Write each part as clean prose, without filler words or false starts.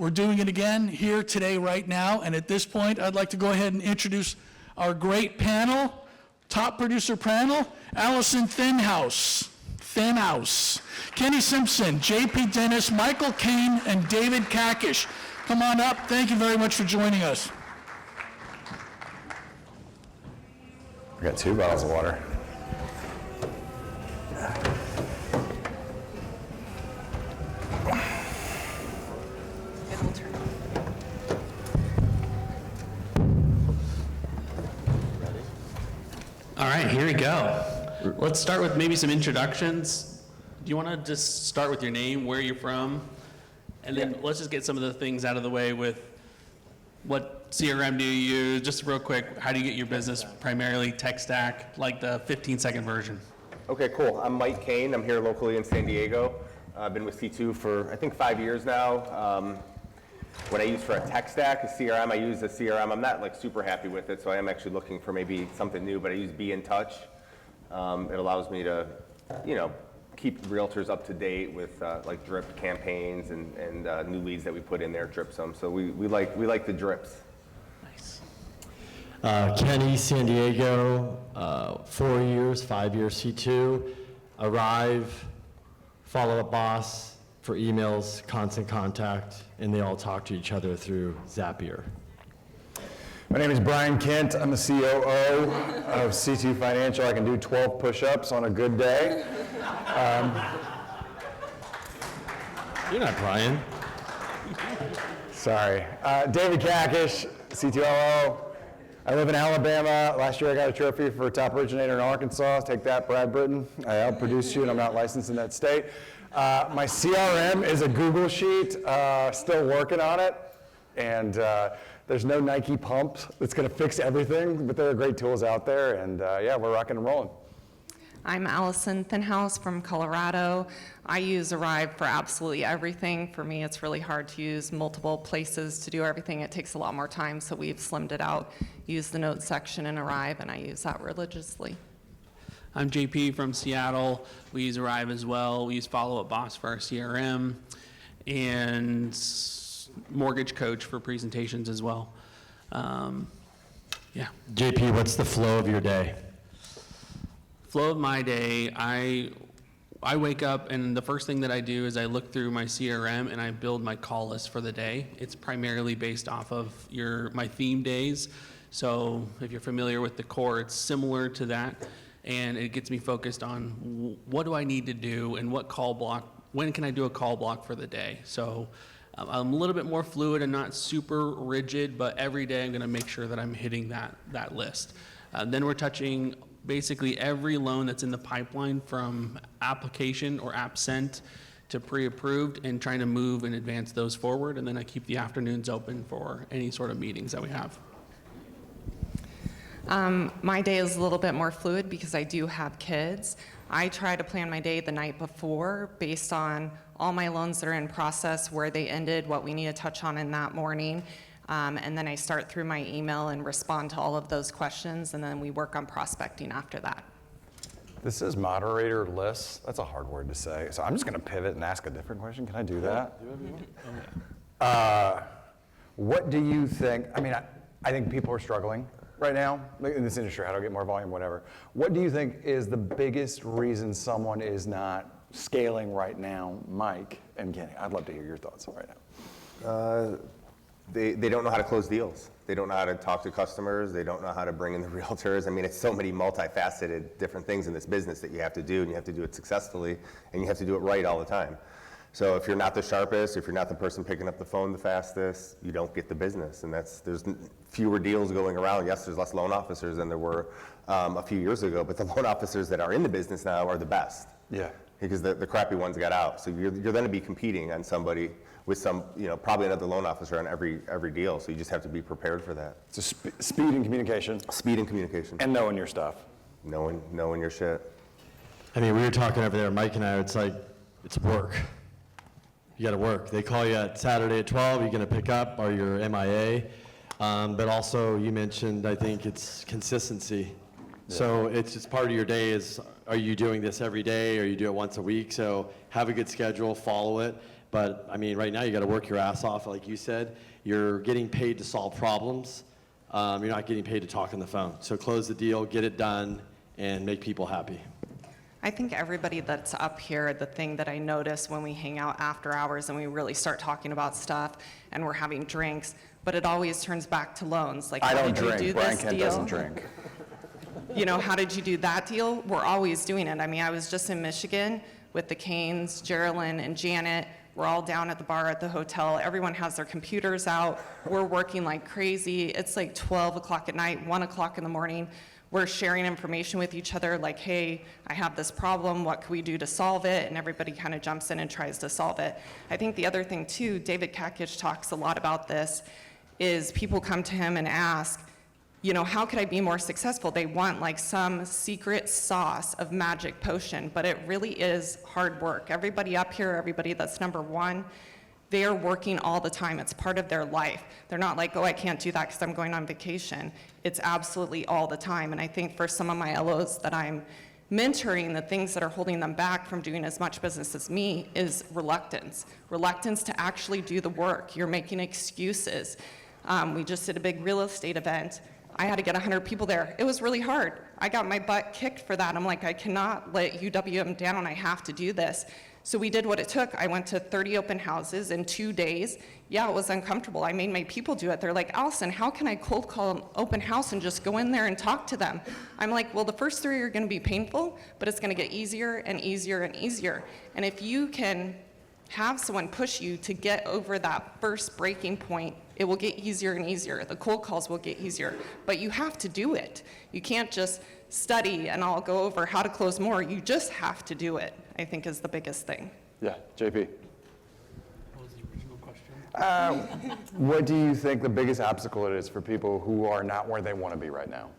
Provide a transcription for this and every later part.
We're doing it again here today, right now, and at this point, I'd like to go ahead and introduce our great panel, top producer panel, Allison Thenhaus, Kenny Simpson, J.P. Dennis, Michael Cain, and David Kakish. Come on up. Thank you very much for joining us. I got 2 bottles of water. All right, here we go. Let's start with maybe some introductions. Do you want to just start with your name, where you're from? And then let's just get some of the things out of the way with what CRM do you use? Just real quick, how do you get your business? Primarily tech stack, like the 15-second version. Okay, cool. I'm Mike Cain. I'm here locally in San Diego. I've been with C2 for, I think, 5 years now. What I use for a tech stack, a CRM, I use a CRM. I'm not like super happy with it, so I am actually looking for maybe something new, but I use Be in Touch. It allows me to, keep realtors up to date with like drip campaigns and new leads that we put in there, drips them. So we like the drips. Nice. Kenny, San Diego, 4 years, 5 years C2, Arrive, Follow-Up Boss for emails, constant contact, and they all talk to each other through Zapier. My name is Brian Kent. I'm the COO of C2 Financial. I can do 12 push-ups on a good day. You're not Brian. Sorry. David Kakish, CTOO. I live in Alabama. Last year I got a trophy for top originator in Arkansas. Take that, Brad Britton. I outproduced you and I'm not licensed in that state. My CRM is a Google sheet, still working on it. And there's no Nike pump that's gonna fix everything, but there are great tools out there, and yeah, we're rocking and rolling. I'm Allison Thenhaus from Colorado. I use Arrive for absolutely everything. For me, it's really hard to use multiple places to do everything. It takes a lot more time, so we've slimmed it out. Use the notes section in Arrive, and I use that religiously. I'm JP from Seattle. We use Arrive as well. We use Follow-Up Boss for our CRM, and Mortgage Coach for presentations as well. Yeah. JP, what's the flow of your day? Flow of my day, I wake up and the first thing that I do is I look through my CRM and I build my call list for the day. It's primarily based off of my theme days. So if you're familiar with the core, it's similar to that. And it gets me focused on what do I need to do and what call block, when can I do a call block for the day? So I'm a little bit more fluid and not super rigid, but every day I'm gonna make sure that I'm hitting that list. Then we're touching basically every loan that's in the pipeline from application or app sent to pre-approved and trying to move and advance those forward. And then I keep the afternoons open for any sort of meetings that we have. My day is a little bit more fluid because I do have kids. I try to plan my day the night before based on all my loans that are in process, where they ended, what we need to touch on in that morning. And then I start through my email and respond to all of those questions, and then we work on prospecting after that. This is moderator lists. That's a hard word to say. So I'm just gonna pivot and ask a different question. Can I do that? What do you think, I think people are struggling right now in this industry, how to get more volume, whatever. What do you think is the biggest reason someone is not scaling right now? Mike and Kenny, I'd love to hear your thoughts right now. They don't know how to close deals. They don't know how to talk to customers. They don't know how to bring in the realtors. It's so many multifaceted different things in this business that you have to do, and you have to do it successfully, and you have to do it right all the time. So if you're not the sharpest, if you're not the person picking up the phone the fastest, you don't get the business. And there's fewer deals going around. Yes, there's less loan officers than there were a few years ago, but the loan officers that are in the business now are the best. Yeah. Because the crappy ones got out. So you're going to be competing on somebody with some, probably another loan officer on every deal. So you just have to be prepared for that. So speed and communication. Speed and communication. And knowing your stuff. Knowing your shit. We were talking over there, Mike and I, it's like, it's work. You gotta work. They call you at Saturday at 12, you're gonna pick up, or you're MIA. But also, you mentioned, I think it's consistency. Yeah. So it's just part of your day is, are you doing this every day, or you do it once a week? So have a good schedule, follow it. But I mean, right now you got to work your ass off, like you said. You're getting paid to solve problems. You're not getting paid to talk on the phone. So close the deal, get it done, and make people happy. I think everybody that's up here, the thing that I notice when we hang out after hours and we really start talking about stuff and we're having drinks, but it always turns back to loans. Like, I how don't did you drink. do Brian this Kent deal? doesn't drink. You know, how did you do that deal? We're always doing it. I mean, I was just in Michigan with the Cains, Geraldine, and Janet. We're all down at the bar at the hotel. Everyone has their computers out. We're working like crazy. It's like 12 o'clock at night, 1 o'clock in the morning. We're sharing information with each other like, hey, I have this problem. What can we do to solve it? And everybody kind of jumps in and tries to solve it. I think the other thing, too, David Kakish talks a lot about this, is people come to him and ask, you know, how could I be more successful? They want like some secret sauce of magic potion, but it really is hard work. Everybody up here, everybody that's number one, they are working all the time. It's part of their life. They're not like, oh, I can't do that because I'm going on vacation. It's absolutely all the time. And I think for some of my LOs that I'm mentoring, the things that are holding them back from doing as much business as me is reluctance. Reluctance to actually do the work. You're making excuses. We just did a big real estate event. I had to get 100 people there. It was really hard. I got my butt kicked for that. I'm like, I cannot let UWM down. I have to do this. So we did what it took. I went to 30 open houses in 2 days. Yeah, it was uncomfortable. I made my people do it. They're like, Allison, how can I cold call an open house and just go in there and talk to them? I'm like, well, the first 3 are gonna be painful, but it's gonna get easier and easier and easier. And if you can have someone push you to get over that first breaking point, it will get easier and easier. The cold calls will get easier, but you have to do it. You can't just study and I'll go over how to close more. You just have to do it, I think, is the biggest thing. Yeah, JP. What was the original question? What do you think the biggest obstacle it is for people who are not where they want to be right now?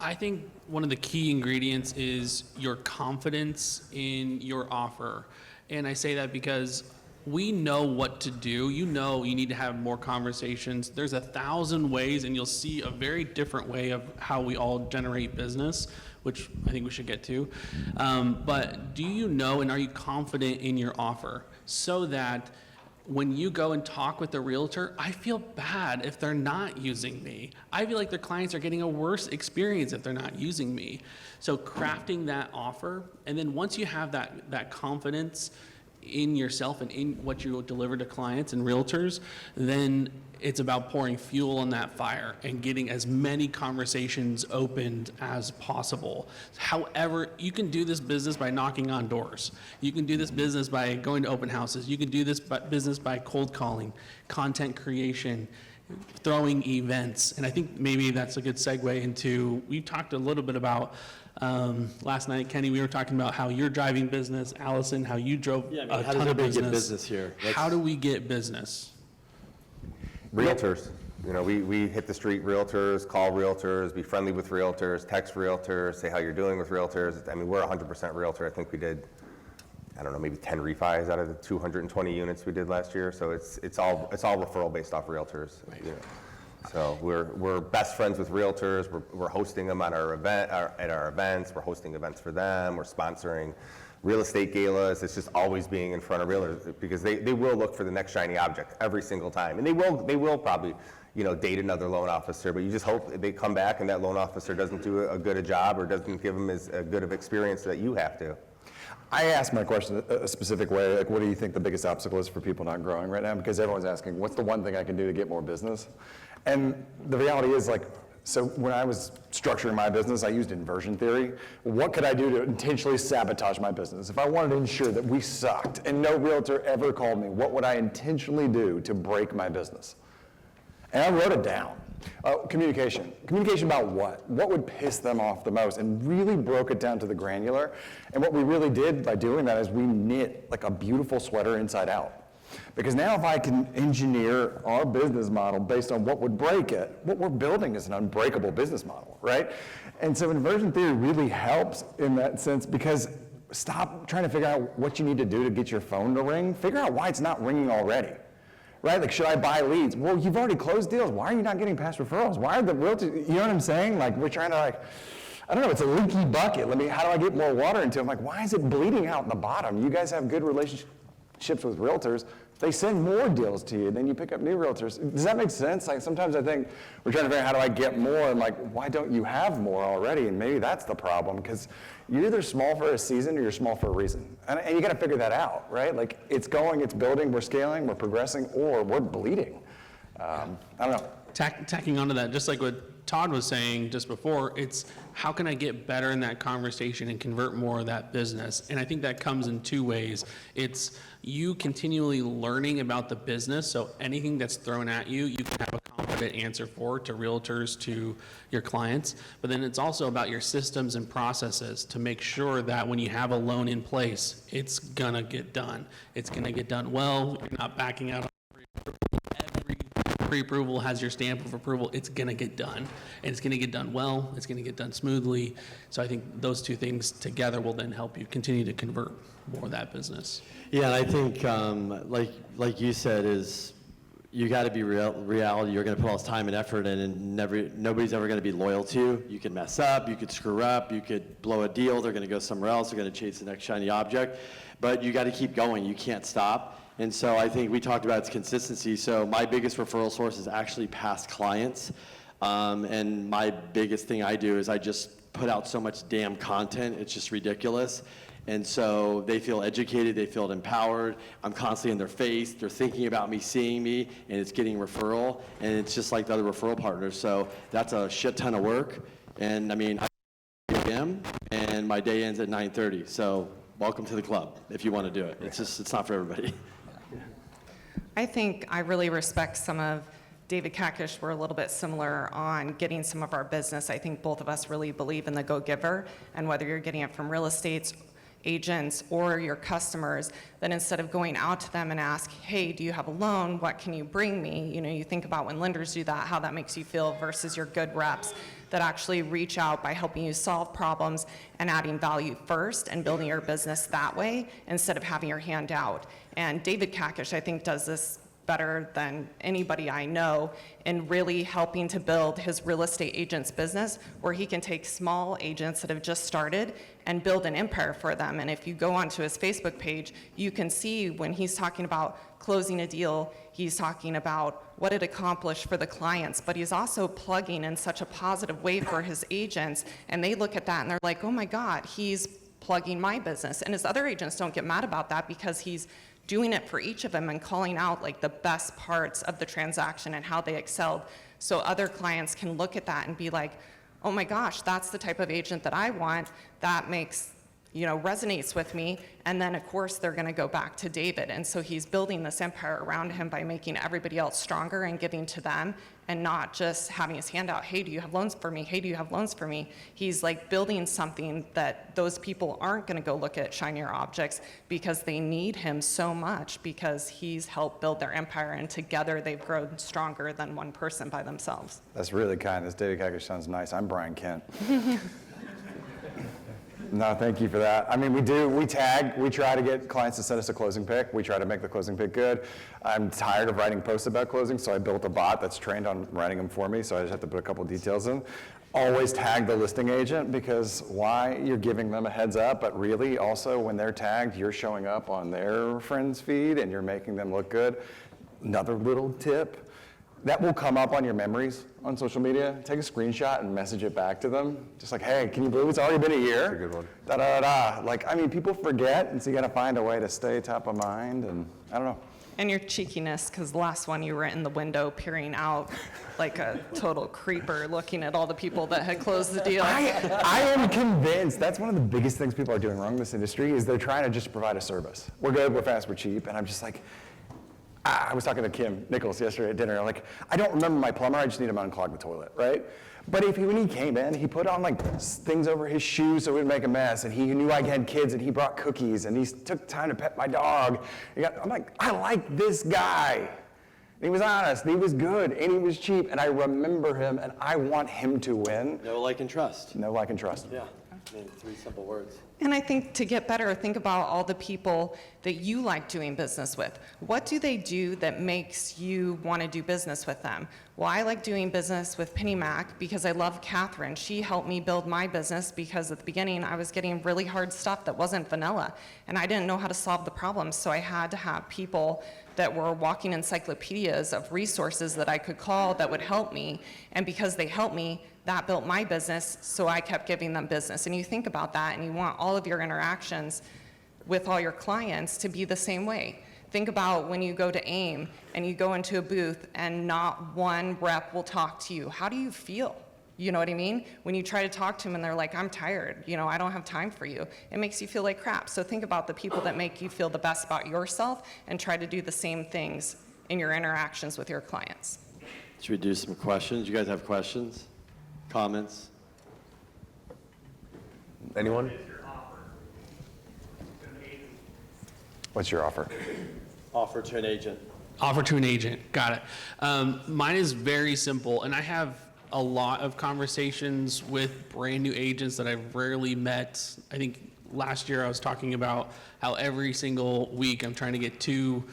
I think one of the key ingredients is your confidence in your offer. And I say that because we know what to do. You know you need to have more conversations. There's 1,000 ways, and you'll see a very different way of how we all generate business, which I think we should get to. But do you know and are you confident in your offer so that when you go and talk with the realtor, I feel bad if they're not using me. I feel like their clients are getting a worse experience if they're not using me. So crafting that offer, and then once you have that confidence in yourself and in what you deliver to clients and realtors, then it's about pouring fuel on that fire and getting as many conversations opened as possible. However, you can do this business by knocking on doors. You can do this business by going to open houses. You can do this business by cold calling, content creation, throwing events. And I think maybe that's a good segue into, we talked a little bit about last night, Kenny, we were talking about how you're driving business. Allison, how you drove Yeah, I mean, a how does ton of everybody business. get business here? How do we get business? Realtors, you know, we hit the street realtors, call realtors, be friendly with realtors, text realtors, say how you're doing with realtors. I mean, we're 100% realtor. I think we did, I don't know, maybe 10 refis out of the 220 units we did last year. So it's all referral based off realtors. Right. You know. So we're best friends with realtors. We're hosting them on at our events. We're hosting events for them. We're sponsoring real estate galas. It's just always being in front of realtors because they will look for the next shiny object every single time, and they will probably, you know, date another loan officer. But you just hope they come back and that loan officer doesn't do a good a job or doesn't give them as good of experience that you have to. I asked my question a specific way, like what do you think the biggest obstacle is for people not growing right now? Because everyone's asking, what's the one thing I can do to get more business? And the reality is, like, so when I was structuring my business, I used inversion theory. What could I do to intentionally sabotage my business? If I wanted to ensure that we sucked and no realtor ever called me, what would I intentionally do to break my business? And I wrote it down. Communication. Communication about what? What would piss them off the most? And really broke it down to the granular. And what we really did by doing that is we knit like a beautiful sweater inside out. Because now if I can engineer our business model based on what would break it, what we're building is an unbreakable business model, right? And so inversion theory really helps in that sense because stop trying to figure out what you need to do to get your phone to ring. Figure out why it's not ringing already. Right? Like, should I buy leads? Well, you've already closed deals. Why are you not getting past referrals? Why are the realtors, you know what I'm saying? Like, we're trying to I don't know, it's a leaky bucket. How do I get more water into it? I'm like, why is it bleeding out in the bottom? You guys have good relationships. relationships with realtors, they send more deals to you, then you pick up new realtors. Does that make sense? Like sometimes I think we're trying to figure out how do I get more, and like, why don't you have more already? And maybe that's the problem, because you're either small for a season or you're small for a reason. And you gotta figure that out, right? Like it's going, it's building, we're scaling, we're progressing, or we're bleeding. I don't know. Tacking onto that, just like what Todd was saying just before, it's how can I get better in that conversation and convert more of that business? And I think that comes in two ways. It's you continually learning about the business, so anything that's thrown at you, you can have a confident answer for, to realtors, to your clients. But then it's also about your systems and processes to make sure that when you have a loan in place, it's gonna get done. It's gonna get done well. You're not backing out. Every pre-approval has your stamp of approval. It's gonna get done, and it's gonna get done well. It's gonna get done smoothly. So I think those two things together will then help you continue to convert more of that business. Yeah, and I think, like you said, is you got to be reality. You're going to put all this time and effort in, and nobody's ever going to be loyal to you. You could mess up, you could screw up, you could blow a deal. They're going to go somewhere else. They're going to chase the next shiny object. But you got to keep going. You can't stop. And so I think we talked about its consistency. So my biggest referral source is actually past clients. And my biggest thing I do is I just put out so much damn content. It's just ridiculous. And so they feel educated, they feel empowered. I'm constantly in their face. They're thinking about me, seeing me, and it's getting referral. And it's just like the other referral partners. So that's a shit ton of work. And I mean, I am, and my day ends at 9:30. So welcome to the club if you want to do it. It's not for everybody. I think I really respect some of David Kakish. We're a little bit similar on getting some of our business. I think both of us really believe in the go-giver, and whether you're getting it from real estate agents or your customers, then instead of going out to them and ask, hey, do you have a loan? What can you bring me? You know, you think about when lenders do that, how that makes you feel versus your good reps that actually reach out by helping you solve problems and adding value first and building your business that way instead of having your hand out. And David Kakish, I think, does this better than anybody I know in really helping to build his real estate agent's business, where he can take small agents that have just started and build an empire for them. And if you go onto his Facebook page, you can see when he's talking about closing a deal, he's talking about what it accomplished for the clients, but he's also plugging in such a positive way for his agents. And they look at that and they're like, oh my God, he's plugging my business. And his other agents don't get mad about that because he's doing it for each of them and calling out like the best parts of the transaction and how they excelled. So other clients can look at that and be like, oh my gosh, that's the type of agent that I want. That makes, you know, resonates with me. And then of course they're gonna go back to David. And so he's building this empire around him by making everybody else stronger and giving to them and not just having his hand out, hey, do you have loans for me? Hey, do you have loans for me? He's like building something that those people aren't gonna go look at shinier objects because they need him so much because he's helped build their empire and together they've grown stronger than one person by themselves. That's really kind. This David Kakish sounds nice. I'm Brian Kent. No, thank you for that. I mean, we tag, we try to get clients to send us a closing pick. We try to make the closing pick good. I'm tired of writing posts about closing, so I built a bot that's trained on writing them for me, so I just have to put a couple details in. Always tag the listing agent, because why? You're giving them a heads up, but really also when they're tagged, you're showing up on their friend's feed and you're making them look good. Another little tip, that will come up on your memories on social media. Take a screenshot and message it back to them. Just like, hey, can you believe it's already been a year? That's a good one. Da-da-da-da. Like, I mean, people forget, and so you gotta find a way to stay top of mind, and I don't know. And your cheekiness, because the last one you were in the window peering out like a total creeper looking at all the people that had closed the deal. I am convinced that's one of the biggest things people are doing wrong in this industry is they're trying to just provide a service. We're good, we're fast, we're cheap, and I'm just like, I was talking to Kim Nichols yesterday at dinner. Like, I don't remember my plumber. I just need him to unclog the toilet, right? But when he came in, he put on like things over his shoes so it would make a mess. And he knew I had kids, and he brought cookies, and he took time to pet my dog. I'm like, I like this guy. And he was honest, and he was good, and he was cheap, and I remember him, and I want him to win. No, like, and trust. No, like, and trust. Yeah. Maybe 3 simple words. And I think to get better, think about all the people that you like doing business with. What do they do that makes you want to do business with them? Well, I like doing business with Penny Mac because I love Catherine. She helped me build my business because at the beginning I was getting really hard stuff that wasn't vanilla, and I didn't know how to solve the problems, so I had to have people that were walking encyclopedias of resources that I could call that would help me, and because they helped me, that built my business, so I kept giving them business. And you think about that, and you want all of your interactions with all your clients to be the same way. Think about when you go to AIM and you go into a booth and not one rep will talk to you. How do you feel? You know what I mean? When you try to talk to them and they're like, I'm tired, I don't have time for you. It makes you feel like crap. So think about the people that make you feel the best about yourself and try to do the same things in your interactions with your clients. Should we do some questions? You guys have questions? Comments? Anyone? What's your offer? Offer to an agent. Offer to an agent, got it. Mine is very simple, and I have a lot of conversations with brand new agents that I've rarely met. I think last year I was talking about how every single week I'm trying to get 2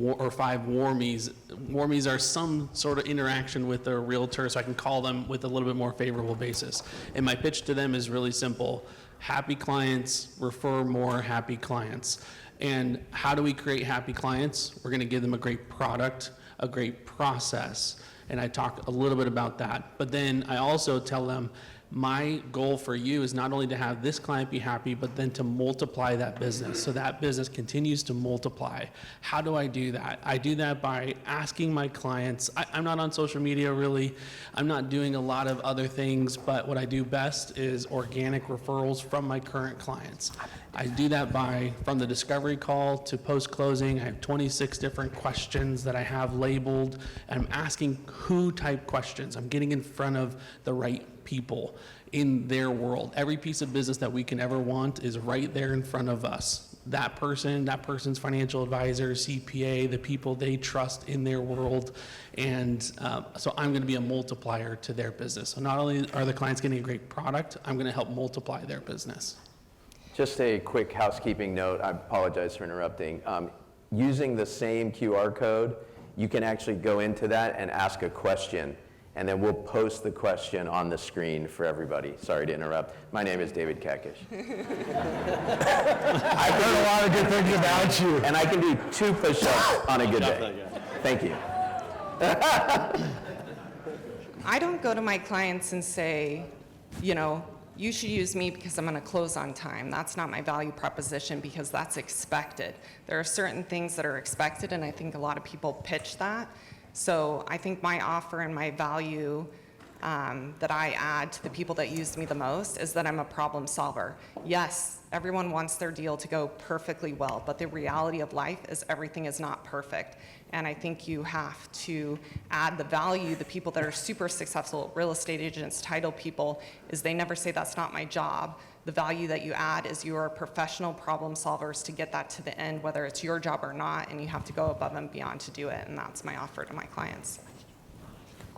or 5 warmies. Warmies are some sort of interaction with a realtor, so I can call them with a little bit more favorable basis. And my pitch to them is really simple. Happy clients refer more happy clients. And how do we create happy clients? We're gonna give them a great product, a great process. And I talk a little bit about that. But then I also tell them, my goal for you is not only to have this client be happy, but then to multiply that business so that business continues to multiply. How do I do that? I do that by asking my clients. I'm not on social media really. I'm not doing a lot of other things, but what I do best is organic referrals from my current clients. I do that from the discovery call to post-closing. I have 26 different questions that I have labeled. And I'm asking who type questions. I'm getting in front of the right people in their world. Every piece of business that we can ever want is right there in front of us. That person's financial advisor, CPA, the people they trust in their world. And so I'm going to be a multiplier to their business. So not only are the clients getting a great product, I'm going to help multiply their business. Just a quick housekeeping note. I apologize for interrupting. Using the same QR code, you can actually go into that and ask a question, and then we'll post the question on the screen for everybody. Sorry to interrupt. My name is David Kakish. I've heard a lot of good things about you. And I can do 2 push-ups on a good day. Thank you. I don't go to my clients and say, you should use me because I'm going to close on time. That's not my value proposition because that's expected. There are certain things that are expected, and I think a lot of people pitch that. So I think my offer and my value that I add to the people that use me the most is that I'm a problem solver. Yes, everyone wants their deal to go perfectly well, but the reality of life is everything is not perfect. And I think you have to add the value. The people that are super successful, real estate agents, title people, is they never say that's not my job. The value that you add is you are professional problem solvers to get that to the end, whether it's your job or not, and you have to go above and beyond to do it, and that's my offer to my clients.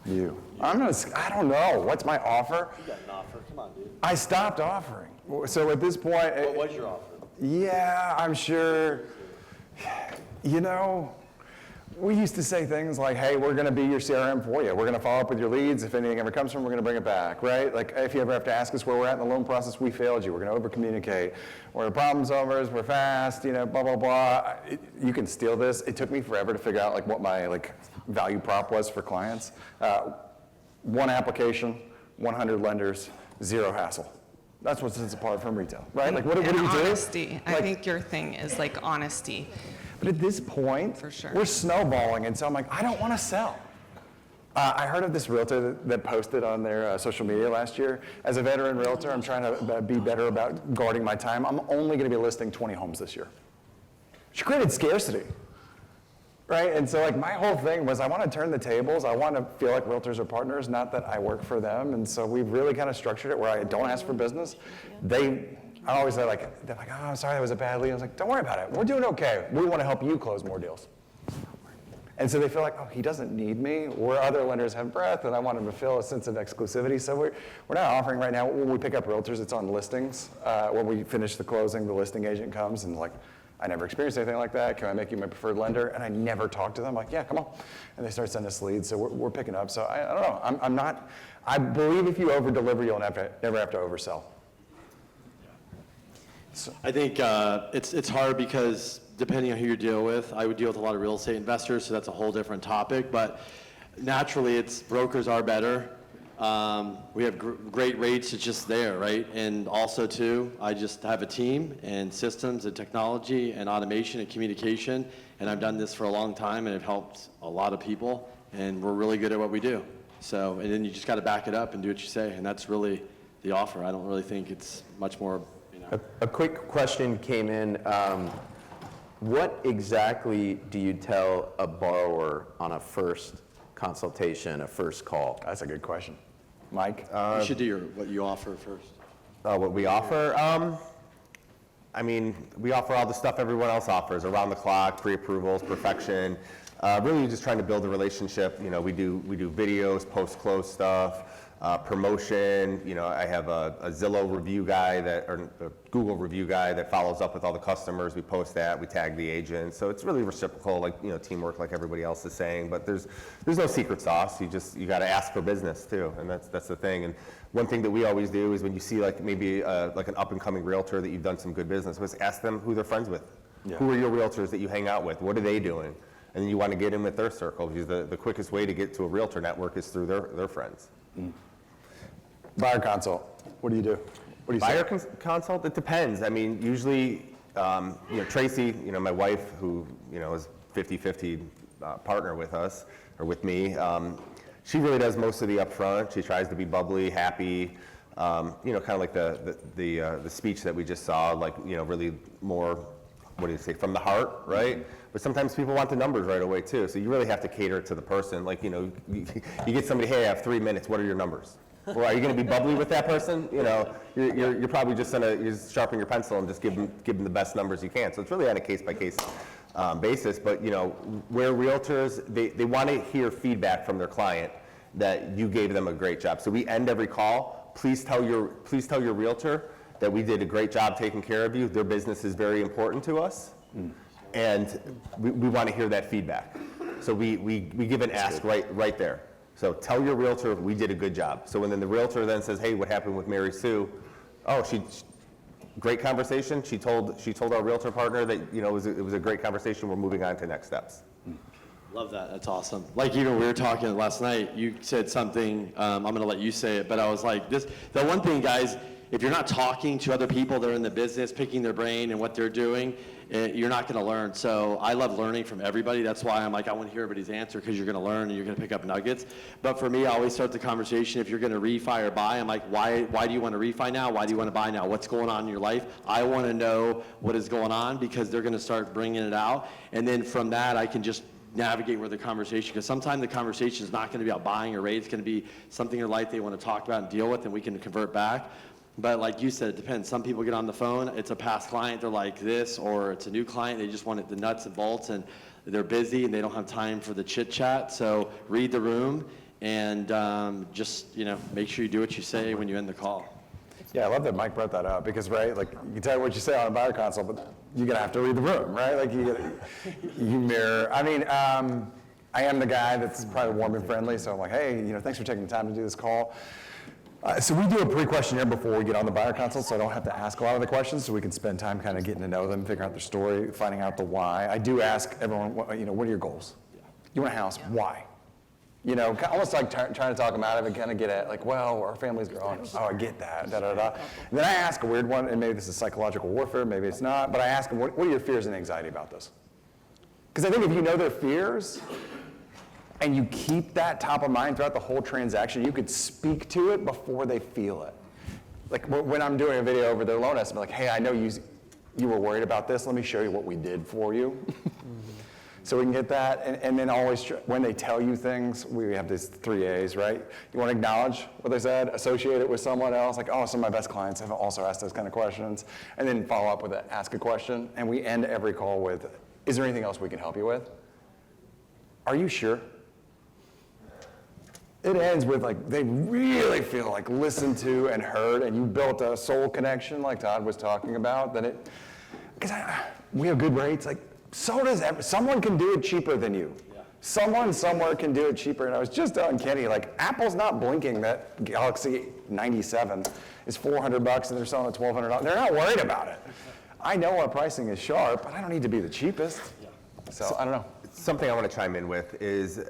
I don't know. What's my offer? You got an offer. Come on, dude. I stopped offering. So at this point, What was your offer? yeah, I'm sure. We used to say things like, hey, we're going to be your CRM for you. We're going to follow up with your leads. If anything ever comes from, we're going to bring it back, right? Like, if you ever have to ask us where we're at in the loan process, we failed you. We're going to over-communicate. We're the problem solvers. We're fast, blah, blah, blah. You can steal this. It took me forever to figure out, what my, value prop was for clients. 1 application, 100 lenders, 0 hassle. That's what sets us apart from retail, right? What do we do? Honesty. I think your thing is, honesty. But at this point, For sure. we're snowballing, and so I'm like, I don't want to sell. I heard of this realtor that posted on their social media last year. As a veteran realtor, I'm trying to be better about guarding my time. I'm only going to be listing 20 homes this year. She created scarcity, right? And so my whole thing was I want to turn the tables. I want to feel like realtors are partners, not that I work for them. And so we've really kind of structured it where I don't ask for business. I always say they're like, oh, I'm sorry, that was a bad lead. I was like, don't worry about it. We're doing okay. We want to help you close more deals. And so they feel like, oh, he doesn't need me, where other lenders have breadth, and I want him to feel a sense of exclusivity. So we're not offering right now, when we pick up realtors, it's on listings. When we finish the closing, the listing agent comes and like, I never experienced anything like that. Can I make you my preferred lender? And I never talk to them. I'm like, yeah, come on. And they start sending us leads. So we're picking up. So I don't know. I believe if you over deliver, you'll never have to oversell. I think it's hard because depending on who you deal with, I would deal with a lot of real estate investors, so that's a whole different topic. But naturally, brokers are better. We have great rates. It's just there, right? And also too, I just have a team and systems and technology and automation and communication, and I've done this for a long time, and it helped a lot of people, and we're really good at what we do. So, and then you just got to back it up and do what you say, and that's really the offer. I don't really think it's much more. A quick question came in. What exactly do you tell a borrower on a first consultation, a first call? That's a good question. Mike? You should do what you offer first. What we offer? I mean, we offer all the stuff everyone else offers, around the clock, pre-approvals, perfection. Really just trying to build a relationship. You know, we do videos, post-close stuff, promotion. You know, I have a Zillow review guy or a Google review guy that follows up with all the customers. We post that, we tag the agent. So it's really reciprocal, like, you know, teamwork, like everybody else is saying. But there's no secret sauce. You got to ask for business too, and that's the thing. And one thing that we always do is when you see like maybe like an up and coming realtor that you've done some good business with, ask them who they're friends with. Yeah. Who are your realtors that you hang out with? What are they doing? And then you want to get in with their circle, because the quickest way to get to a realtor network is through their friends. Mm. Buyer consult, what do you do? What do you Buyer consult, it depends. I mean, usually, you know, Tracy, you know, my wife, who, you know, is 50-50 partner with us, or with me, she really does most of the upfront. She tries to be bubbly, happy, you know, kind of like the speech that we just saw, like, you know, really more, what do you say, from the heart, right? But sometimes people want the numbers right away too, so you really have to cater to the person. Like, you know, you get somebody, hey, I have 3 minutes, what are your numbers? Or are you going to be bubbly with that person? You know, you're probably just going to sharpen your pencil and just give them the best numbers you can. So it's really on a case-by-case basis. But, you know, where realtors, they want to hear feedback from their client that you gave them a great job. So we end every call, please tell your realtor that we did a great job taking care of you. Their business is very important to us. And we want to hear that feedback. So we give an ask right there. So tell your realtor we did a good job. So when then the realtor then says, hey, what happened with Mary Sue? Oh, great conversation. She told our realtor partner that, you know, it was a great conversation. We're moving on to next steps. Love that. That's awesome. Like even we were talking last night, you said something, I'm going to let you say it, but I was like, the one thing, guys, if you're not talking to other people that are in the business, picking their brain and what they're doing, you're not going to learn. So I love learning from everybody. That's why I'm like, I want to hear everybody's answer, because you're going to learn and you're going to pick up nuggets. But for me, I always start the conversation, if you're going to refi or buy, I'm like, why do you want to refi now? Why do you want to buy now? What's going on in your life? I want to know what is going on, because they're going to start bringing it out. And then from that, I can just navigate with the conversation, because sometimes the conversation is not going to be about buying or rate. It's going to be something in your life they want to talk about and deal with, and we can convert back. But like you said, it depends. Some people get on the phone, it's a past client, they're like this, or it's a new client, they just want the nuts and bolts, and they're busy and they don't have time for the chit chat. So read the room and just, you know, make sure you do what you say when you end the call. Yeah, I love that Mike brought that up, because, right, like, you can tell what you say on a buyer consult, but you're going to have to read the room, right? Like, you mirror. I mean, I am the guy that's probably warm and friendly, so I'm like, hey, you know, thanks for taking the time to do this call. So we do a pre-questionnaire before we get on the buyer consult, so I don't have to ask a lot of the questions, so we can spend time kind of getting to know them, figuring out their story, finding out the why. I do ask everyone, you know, what are your goals? You want a house, why? You know, almost like trying to talk them out of it, kind of get at, like, well, our family's growing. Oh, I get that, da-da-da. And then I ask a weird one, and maybe this is psychological warfare, maybe it's not, but I ask them, what are your fears and anxiety about this? Because I think if you know their fears, and you keep that top of mind throughout the whole transaction, you could speak to it before they feel it. Like when I'm doing a video over their loan estimate, like, hey, I know you were worried about this, let me show you what we did for you. So we can get that, and then always, when they tell you things, we have these 3 A's, right? You want to acknowledge what they said, associate it with someone else, like, oh, some of my best clients have also asked those kind of questions, and then follow up with ask a question, and we end every call with, is there anything else we can help you with? are you sure? It ends with like, they really feel like listened to and heard, and you built a soul connection like Todd was talking about, then it, because we have good rates, like, so does someone can do it cheaper than you. Someone somewhere can do it cheaper. And I was just telling Kenny, like, Apple's not blinking that Galaxy 97 is $400 and they're selling it $1,200. They're not worried about it. I know our pricing is sharp, but I don't need to be the cheapest. So I don't know. Something I want to chime in with is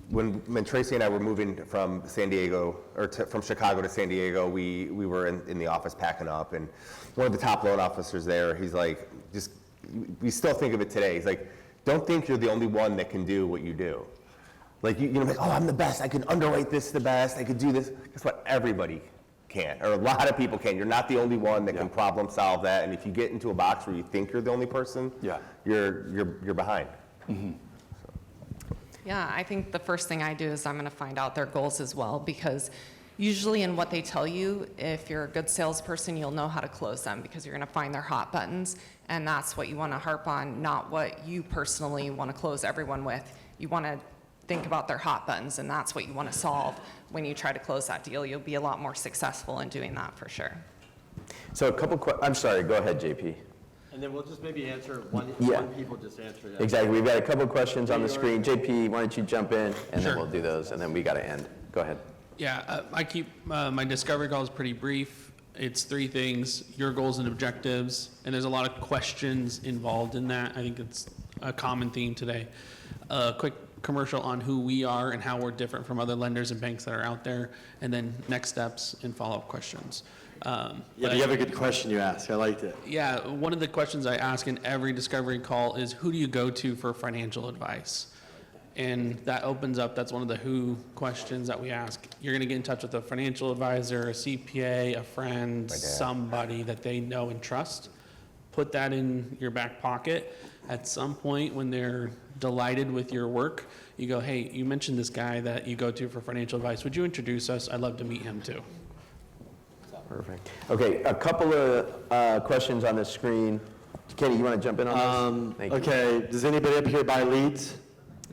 when Tracy and I were moving from San Diego, or from Chicago to San Diego, we were in the office packing up, and one of the top loan officers there, he's like, we still think of it today. He's like, don't think you're the only one that can do what you do. Like, you know, like, oh, I'm the best. I can underwrite this the best. I could do this. Guess what? Everybody can, or a lot of people can. You're not the only one that can problem solve that. And if you get into a box where you think you're the only person, you're behind. Mm-hmm. Yeah, I think the first thing I do is I'm going to find out their goals as well, because usually in what they tell you, if you're a good salesperson, you'll know how to close them because you're going to find their hot buttons, and that's what you want to harp on, not what you personally want to close everyone with. You want to think about their hot buttons, and that's what you want to solve when you try to close that deal. You'll be a lot more successful in doing that for sure. So a couple I'm sorry, go ahead, JP. And then we'll just maybe answer one people just answer that. Exactly, we've got a couple questions on the screen. JP, why don't you jump in, and Sure. then we'll do those, and then we got to end. Go ahead. Yeah, I keep my discovery calls pretty brief. It's 3 things: your goals and objectives, and there's a lot of questions involved in that. I think it's a common theme today. A quick commercial on who we are and how we're different from other lenders and banks that are out there, and then next steps and follow-up questions. Yeah, you have a good question you ask. I liked it. Yeah, one of the questions I ask in every discovery call is, who do you go to for financial advice? And that opens up, that's one of the who questions that we ask. You're gonna get in touch with a financial advisor, a CPA, a friend, somebody that they know and trust. Put that in your back pocket. At some point when they're delighted with your work, you go, hey, you mentioned this guy that you go to for financial advice. Would you introduce us? I'd love to meet him too. Perfect. Okay, a couple of questions on the screen. Katie, you want to jump in on this? Thank you. Okay, does anybody up here buy leads?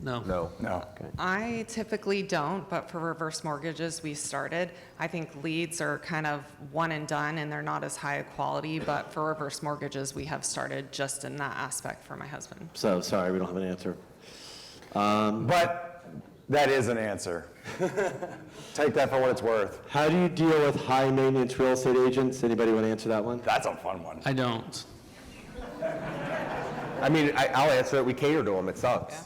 No. No. Okay. I typically don't, but for reverse mortgages, we started. I think leads are kind of one and done, and they're not as high a quality, but for reverse mortgages, we have started just in that aspect for my husband. So, sorry, we don't have an answer. But that is an answer. Take that for what it's worth. How do you deal with high-maintenance real estate agents? Anybody want to answer that one? That's a fun one. I don't. I mean, I'll answer it. We cater to them. It sucks.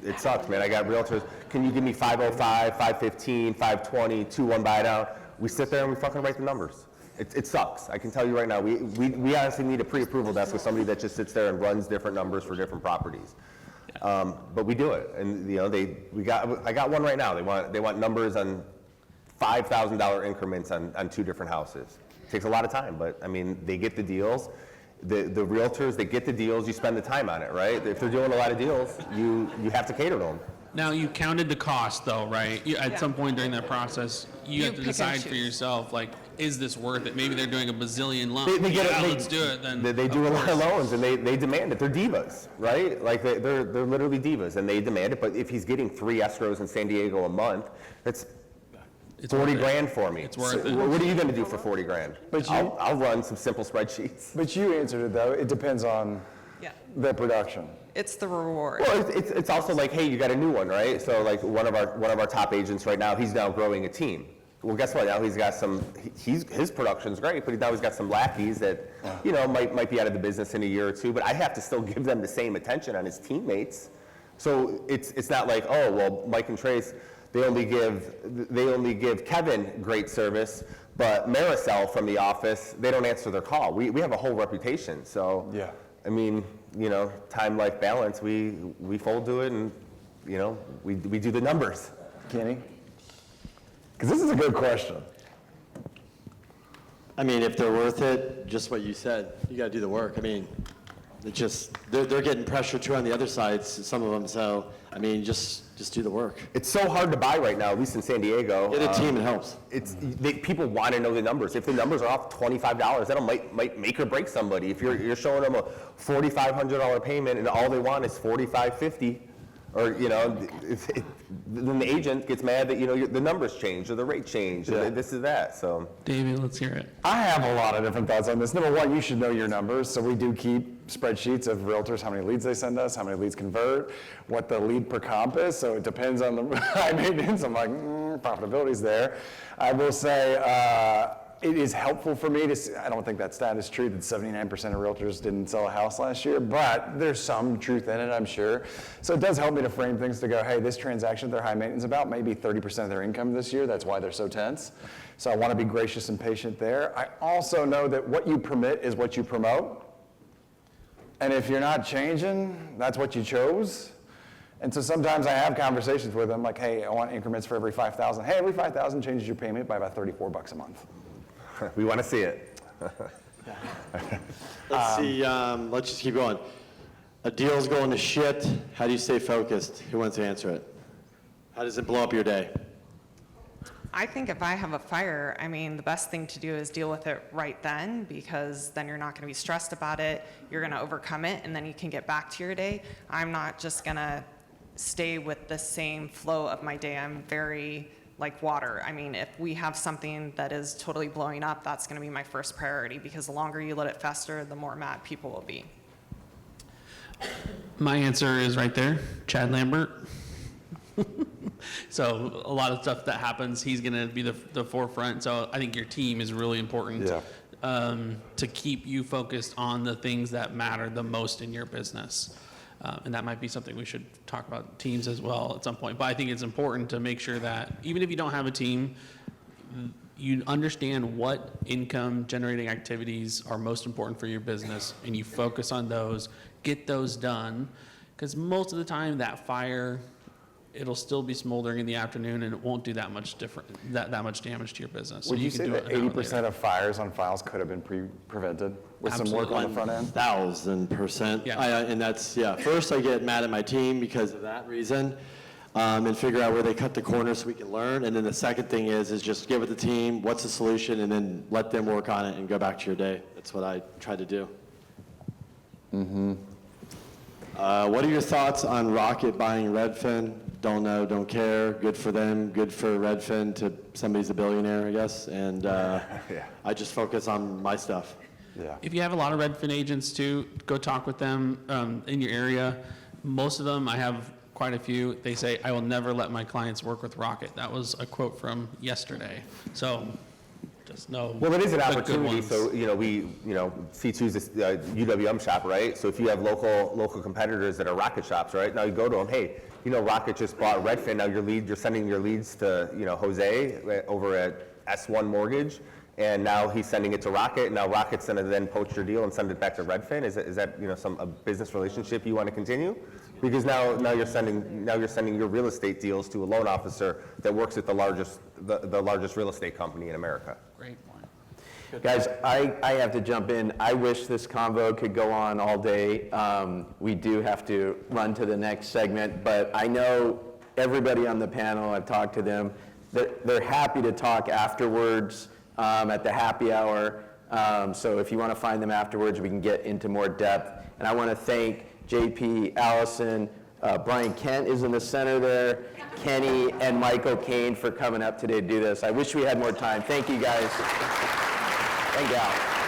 It sucks, man. I got realtors. Can you give me 505, 515, 520, 2-1 buy down? We sit there and we fucking write the numbers. It sucks. I can tell you right now. We honestly need a pre-approval desk with somebody that just sits there and runs different numbers for different properties. But we do it, and you know, I got one right now. They want numbers on $5,000 increments on 2 different houses. It takes a lot of time, but I mean, they get the deals. The realtors, they get the deals. You spend the time on it, right? If they're doing a lot of deals, you have to cater to them. Now, you counted the cost though, right? At some point during that process, you have to pick and decide for choose. yourself, like, is this worth it? Maybe they're doing a bazillion loans. Let's do it then. They do a lot of loans, and they demand it. They're divas, right? Like they're literally divas, and they demand it. But if he's getting 3 escrows in San Diego a month, that's It's 40 worth it. grand for me. It's worth So it. What are you going to do for 40 grand? But I'll run some simple spreadsheets. But you answered it though. It depends on Yeah. the production. It's the reward. Well, it's also like, hey, you got a new one, right? So like one of our top agents right now, he's now growing a team. Well, guess what? Now he's got his production's great, but now he's got some lackeys that, you know, might be out of the business in a year or 2. But I have to still give them the same attention on his teammates. So it's not like, oh well, Mike and Trace, they only give Kevin great service, but Maricel from the office, they don't answer their call. We have a whole reputation. So Yeah. I mean, you know, time-life balance, we fold to it, and, you know, we do the numbers. Kenny? Because this is a good question. I mean, if they're worth it, just what you said, you got to do the work. I mean, they're getting pressure too on the other side, some of them. So, I mean, just do the work. It's so hard to buy right now, at least in San Diego. Get a team, it helps. People want to know the numbers. If the numbers are off $25, that might make or break somebody. If you're showing them a $4,500 payment and all they want is $4,550, Or, then the agent gets mad that, the numbers changed or the rate changed, or this is that, so. David, let's hear it. I have a lot of different thoughts on this. Number one, you should know your numbers. So we do keep spreadsheets of realtors, how many leads they send us, how many leads convert, what the lead per comp is. So it depends on the high maintenance. I'm like, profitability's there. I will say, it is helpful for me to see, I don't think that stat is true, that 79% of realtors didn't sell a house last year, but there's some truth in it, I'm sure. So it does help me to frame things to go, hey, this transaction they're high maintenance about, maybe 30% of their income this year, that's why they're so tense. So I want to be gracious and patient there. I also know that what you permit is what you promote. And if you're not changing, that's what you chose. And so sometimes I have conversations with them like, hey, I want increments for every 5,000. Hey, every 5,000 changes your payment by about $34 a month. We want to see it. Let's see, let's just keep going. A deal's going to shit, how do you stay focused? Who wants to answer it? How does it blow up your day? I think if I have a fire, the best thing to do is deal with it right then, because then you're not going to be stressed about it. You're going to overcome it, and then you can get back to your day. I'm not just going to stay with the same flow of my day. I'm very like water. If we have something that is totally blowing up, that's going to be my first priority, because the longer you let it fester, the more mad people will be. My answer is right there, Chad Lambert. So a lot of stuff that happens, he's going to be the forefront. So I think your team is really important to keep you focused on the things that matter the most in your business. And that might be something we should talk about teams as well at some point. But I think it's important to make sure that even if you don't have a team, you understand what income generating activities are most important for your business, and you focus on those, get those done. Because most of the time that fire, it'll still be smoldering in the afternoon, and it won't do that much that much damage to your business. Would So you can say do that it an hour 80% later. of fires on files could have been prevented with some work on the front end? 1,000%. Yeah. And that's, first I get mad at my team because of that reason, and figure out where they cut the corners so we can learn. And then the second thing is just give it the team, what's the solution, and then let them work on it and go back to your day. That's what I try to do. What are your thoughts on Rocket buying Redfin? Don't know, don't care. Good for them, good for Redfin. To somebody's a billionaire, I guess. And I just focus on my stuff. Yeah. If you have a lot of Redfin agents too, go talk with them in your area. Most of them, I have quite a few, they say, I will never let my clients work with Rocket. That was a quote from yesterday. So just know. Well, it is an the good opportunity, ones. so, C2's this UWM shop, right? So if you have local competitors that are Rocket shops, right? Now you go to them, hey, Rocket just bought Redfin, now you're sending your leads to, Jose over at S1 Mortgage, and now he's sending it to Rocket, and now Rocket's gonna then poach your deal and send it back to Redfin. Is that a business relationship you want to continue? Because now you're sending your real estate deals to a loan officer that works at the largest real estate company in America. Great point. Guys, I have to jump in. I wish this convo could go on all day. We do have to run to the next segment, but I know everybody on the panel, I've talked to them, they're happy to talk afterwards at the happy hour. So if you want to find them afterwards, we can get into more depth. And I want to thank JP, Allison, Brian Kent is in the center there, Kenny, and Michael Cain for coming up today to do this. I wish we had more time. Thank you, guys. Thank you, Al.